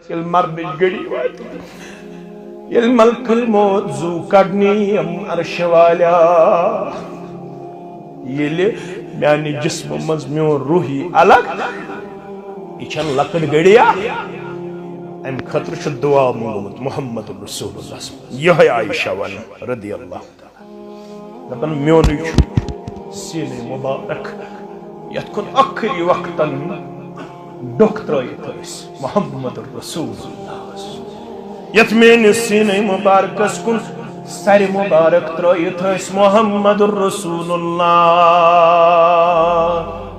یل مرنچ گڑی وات یل ملک الموت زو کڑنی عرش والیا یل میانی جسم مز میون روحی الگ یہ لکڑ گڑیا ام خطر چھ دعا مونگمت محمد رسول اللہ یہ عائشہ ون رضی اللہ دپن میون سین مبارک یت کن آخری وقتن ڈوک ترائیت محمد رسول اللہ یت مین سین مبارکس کن سر مبارک ترائیت محمد رسول اللہ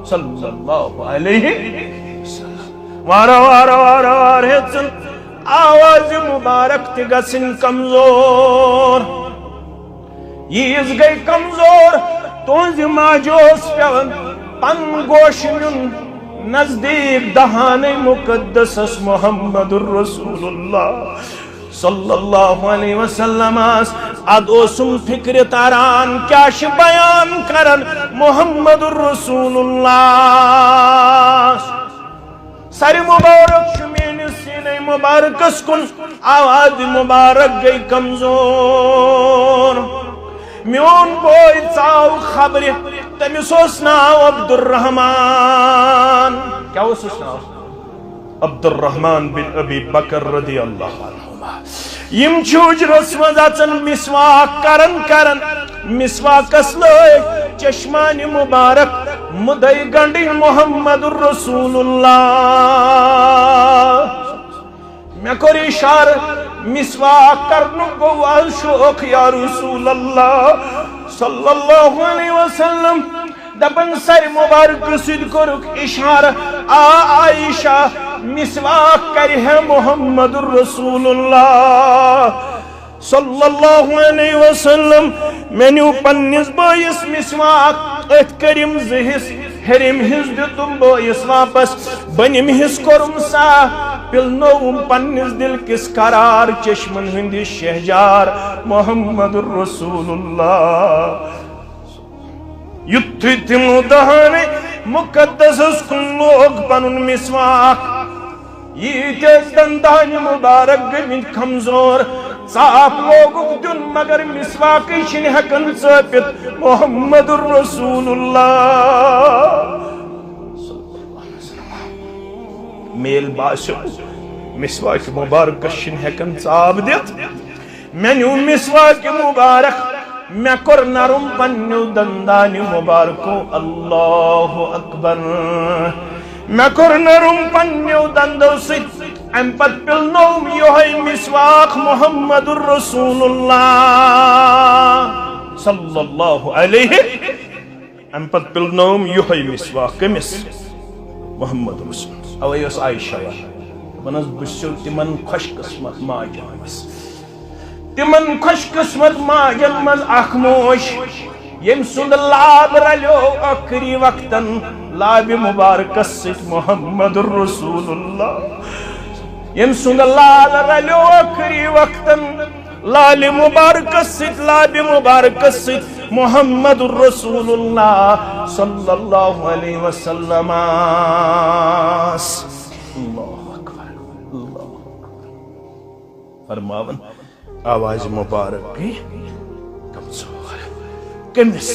صلی اللہ علیہ وسلم وارا وارا وارا وارا چل آواز مبارک تی گسن کمزور یہ گئی کمزور تونز ماجوس پیون پن گوشن نزدیک دہان مقدس محمد الرسول اللہ صلی اللہ علیہ وسلم ادوسم فکر تاران کیاش بیان کرن محمد الرسول اللہ سر مبارک شمین سینہ مبارکس کن آواز مبارک گئی کمزور میون بوئی چاو خبر تمس اس ناو عبد الرحمن کیا اس ناو عبد الرحمن بن ابی بکر رضی اللہ عنہ یم چوج رسم زچن مسواک کرن مسواک اسلوئی چشمان مبارک مدئی گنڈی محمد الرسول اللہ میں کور اشار مسواک کرنو گوال شوق یا رسول اللہ صلی اللہ علیہ وسلم دبن سر مبارک سید کرک اشار عائشہ مسواک کری ہے محمد الرسول اللہ صلی اللہ علیہ وسلم میں نیو پنیس بائیس مسواک ات کریم زہس ہرم ہز دیتم بائیس واپس بنیم ہز کرم سا پلنوم پنیس دل کس قرار چشمن ہندی شہجار محمد الرسول اللہ یتھی تمو دہانے مقدس اس کن لوگ پنن مسواک یہ تیز دندان مبارک گمین کمزور صاف لوگ دن مگر مسواک شن حقن ثابت محمد الرسول اللہ میل باسو مسواک مبارک شن حقن ثابت مینو مسواک مبارک میں کر نرم پنیو دندان مبارکو اللہ اکبر میں کر نرم پنیو دندو ست ام پت پلنوم یوہی مسواک محمد الرسول اللہ صلی اللہ علیہ ام پت پلنوم یوہی مسواک کمس محمد رسول اللہ اویس عائشہ ونس بسو تمن خوش قسمت ماجن مس تمن خوش قسمت ماجن مز اخموش یم سند لاب رلیو اکری وقتن لاب مبارک ست محمد الرسول اللہ یم سند لاب رلیو اکری وقتن لال مبارک ست لاب مبارک ست محمد الرسول اللہ صلی اللہ علیہ وسلم اللہ اکبر اللہ اکبر فرماون آواز مبارک کی کمزور کمس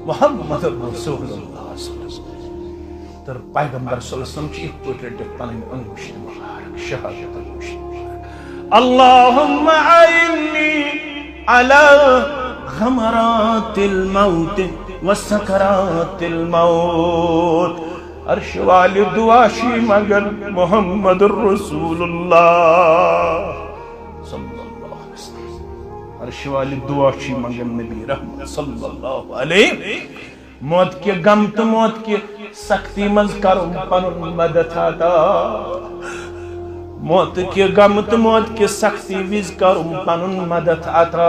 محمد رسول اللہ صلی اللہ علیہ وسلم تر پیغمبر صلی اللہ علیہ وسلم چیخ پوٹ رٹے پنن انگوشت مبارک شہادت انگوشت مبارک اللہم عینی علی غمرات الموت وسکرات الموت عرش والی دعاشی مگر محمد الرسول اللہ عرش والی دعاشی مگر نبی رحمت صلی اللہ علیہ موت کے غم تو موت کے سختی مز کرم پنن مدد عطا موت کے غم تو موت کے سختی وز کرم پنن مدد عطا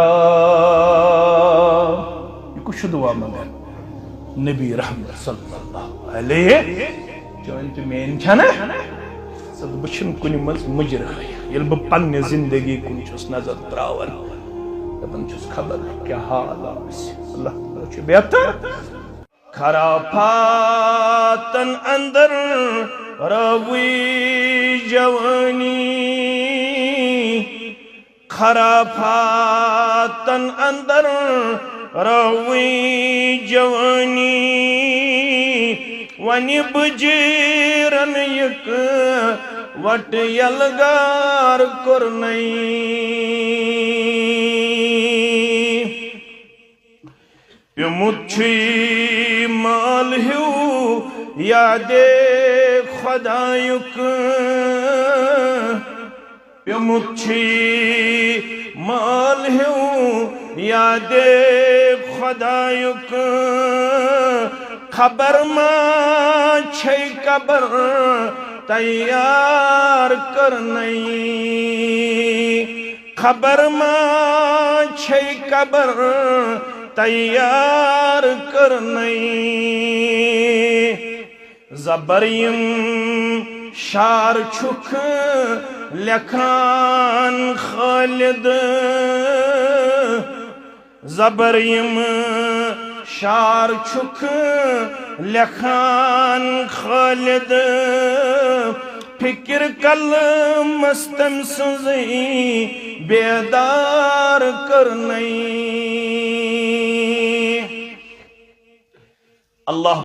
یہ کچھ دعا مگر نبی رحمت صلی اللہ علیہ چون تو مین چھنا سب بچن کنی مز مجرہ یل بہ پنہ زندگی کن چھس نظر تراون دپن چھس خبر کیا حال آسی اللہ تعالیٰ چھو بہتر خرافاتن اندر روی جوانی خرافاتن اندر روی جوانی ونی بجیرن یک وٹ یلگار کرنئی پیمچھی مال ہیو یاد خدایک پیمچھی مال ہیو یاد خدایک خبر ما چھے قبر تیار کرنئی خبر ما چھے قبر تیار کرنئی زبریم شار چھک لکھان خالد زبریم شار چھک لکھان خالد فکر کل مستم سزی بیدار کرنئی اللہ